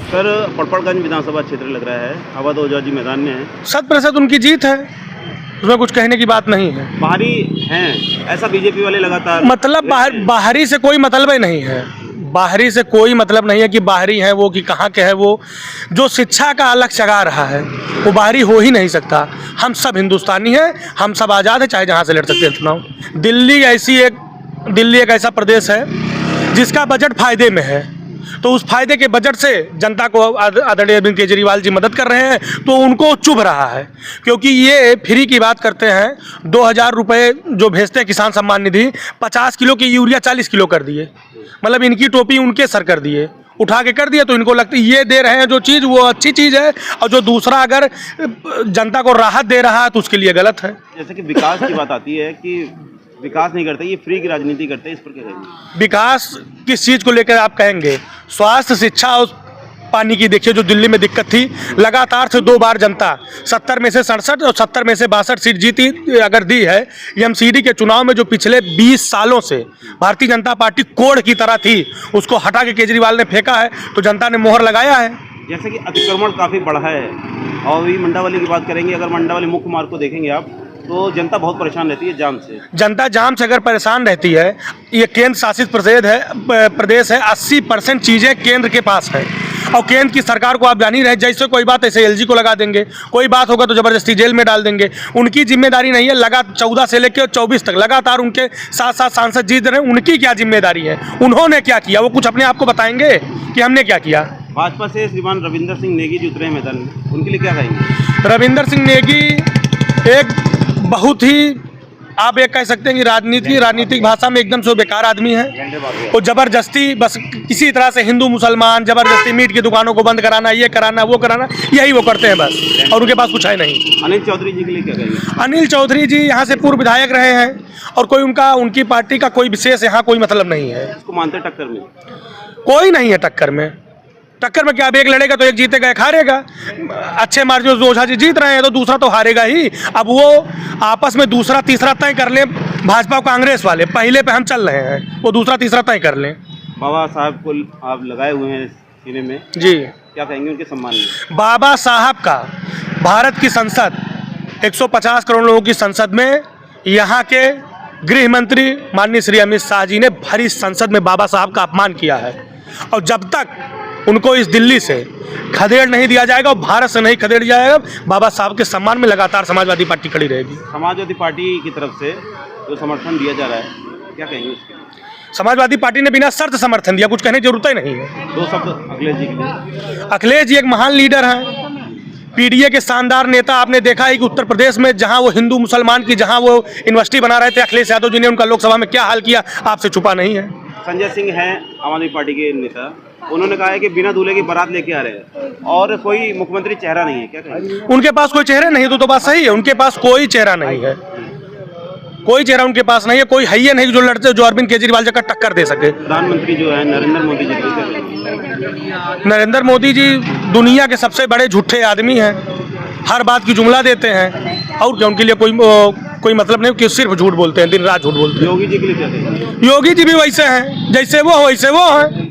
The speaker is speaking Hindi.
सर, पड़पड़गंज विधानसभा क्षेत्र लग रहा है, अवध ओझा जी मैदान में है। 100% उनकी जीत है, उसमें कुछ कहने की बात नहीं है। बाहरी हैं ऐसा बीजेपी वाले लगातार मतलब बाहरी से कोई मतलब ही नहीं है, बाहरी से कोई मतलब नहीं है कि बाहरी है वो कि कहाँ के है वो। जो शिक्षा का अलग जगा रहा है वो बाहरी हो ही नहीं सकता। हम सब हिंदुस्तानी हैं, हम सब आज़ाद हैं, चाहे जहाँ से लड़ सकते हैं चुनाव। दिल्ली एक ऐसा प्रदेश है जिसका बजट फायदे में है, तो उस फायदे के बजट से जनता को आदरणीय अरविंद केजरीवाल जी मदद कर रहे हैं, तो उनको चुभ रहा है। क्योंकि ये फ्री की बात करते हैं, 2000 रुपये जो भेजते हैं किसान सम्मान निधि, 50 किलो की यूरिया 40 किलो कर दिए। मतलब इनकी टोपी उनके सर कर दिए, उठा के कर दिया। तो इनको लगता है ये दे रहे हैं जो चीज़ वो अच्छी चीज़ है, और जो दूसरा अगर जनता को राहत दे रहा है तो उसके लिए गलत है। जैसे कि विकास की बात आती है कि विकास नहीं करते, ये फ्री की राजनीति करते हैं, इस पर क्या कहेंगे? विकास किस चीज़ को लेकर आप कहेंगे? स्वास्थ्य, शिक्षा और पानी की देखिए, जो दिल्ली में दिक्कत थी, लगातार से 2 बार जनता 70 में से 67 और 70 में से 62 सीट जीती अगर दी है। एमसीडी के चुनाव में जो पिछले 20 सालों से भारतीय जनता पार्टी कोढ़ की तरह थी, उसको हटा के केजरीवाल ने फेंका है, तो जनता ने मोहर लगाया है। जैसे कि अतिक्रमण काफ़ी बढ़ा है, और अभी मंडावली की बात करेंगे, अगर मंडावली मुख्य मार्ग को देखेंगे आप, तो जनता बहुत परेशान रहती है जाम से। जनता जाम से अगर परेशान रहती है, ये केंद्र शासित प्रदेश है, 80% चीज़ें केंद्र के पास है, और केंद्र की सरकार को आप जान ही रहे, जैसे कोई बात ऐसे एलजी को लगा देंगे, कोई बात होगा तो ज़बरदस्ती जेल में डाल देंगे। उनकी जिम्मेदारी नहीं है, 14 से लेकर 24 तक लगातार उनके साथ सांसद जीत रहे हैं, उनकी क्या जिम्मेदारी है? उन्होंने क्या किया? वो कुछ अपने आप को बताएंगे कि हमने क्या किया? भाजपा से श्रीमान रविंदर सिंह नेगी जी उतरे हैं मैदान में, उनके लिए क्या कहेंगे? रविंदर सिंह नेगी एक बहुत ही, आप एक कह सकते हैं कि राजनीतिक भाषा में एकदम से बेकार आदमी है। वो ज़बरदस्ती बस किसी तरह से हिंदू मुसलमान, ज़बरदस्ती मीट की दुकानों को बंद कराना, ये कराना वो कराना, यही वो करते हैं बस, और उनके पास कुछ है नहीं। अनिल चौधरी जी के लिए क्या कहेंगे? अनिल चौधरी जी यहाँ से पूर्व विधायक रहे हैं, और कोई उनकी पार्टी का कोई विशेष यहाँ कोई मतलब नहीं है। इसको मानते टक्कर में? कोई नहीं है टक्कर में। टक्कर में क्या, अब एक लड़ेगा तो एक जीतेगा, एक हारेगा। अच्छे मार्जिन से ओझा जी जीत रहे हैं, तो दूसरा तो हारेगा ही। अब वो आपस में दूसरा तीसरा तय कर लें, भाजपा कांग्रेस वाले, पहले पे हम चल रहे हैं, वो दूसरा तीसरा तय कर लें। बाबा साहब को आप लगाए हुए हैं सीने में जी, क्या कहेंगे उनके सम्मान में? बाबा साहब का भारत की संसद, 150 करोड़ लोगों की संसद में, यहाँ के गृह मंत्री माननीय श्री अमित शाह जी ने भरी संसद में बाबा साहब का अपमान किया है, और जब तक उनको इस दिल्ली से खदेड़ नहीं दिया जाएगा और भारत से नहीं खदेड़ जाएगा, बाबा साहब के सम्मान में लगातार समाजवादी पार्टी खड़ी रहेगी। समाजवादी पार्टी की तरफ से जो समर्थन दिया जा रहा है, क्या कहेंगे उसके? समाजवादी पार्टी ने बिना शर्त समर्थन दिया, कुछ कहने की जरूरत ही नहीं है। 2 शब्द अखिलेश जी के लिए। अखिलेश जी एक महान लीडर हैं, पीडीए के शानदार नेता। आपने देखा है कि उत्तर प्रदेश में जहां वो हिंदू मुसलमान की जहां वो यूनिवर्सिटी बना रहे थे, अखिलेश यादव जी ने उनका लोकसभा में क्या हाल किया, आपसे छुपा नहीं है। संजय सिंह हैं आम आदमी पार्टी के नेता, उन्होंने कहा है कि बिना दूल्हे की बारात लेके आ रहे हैं, और कोई मुख्यमंत्री चेहरा नहीं है, क्या कहेंगे? उनके पास कोई चेहरा नहीं, तो बात सही है, उनके पास कोई चेहरा नहीं है, कोई चेहरा उनके पास नहीं है, कोई है ही नहीं जो लड़ते, जो अरविंद केजरीवाल जी का टक्कर दे सके। प्रधानमंत्री जो है नरेंद्र मोदी जी, क्या कहेंगे? नरेंद्र मोदी जी दुनिया के सबसे बड़े झूठे आदमी हैं, हर बात की जुमला देते हैं, और क्या उनके लिए कोई मतलब नहीं कि सिर्फ झूठ बोलते हैं, दिन रात झूठ बोलते हैं। योगी जी के लिए क्या कहेंगे? योगी जी भी वैसे हैं, जैसे वो वैसे वो हैं।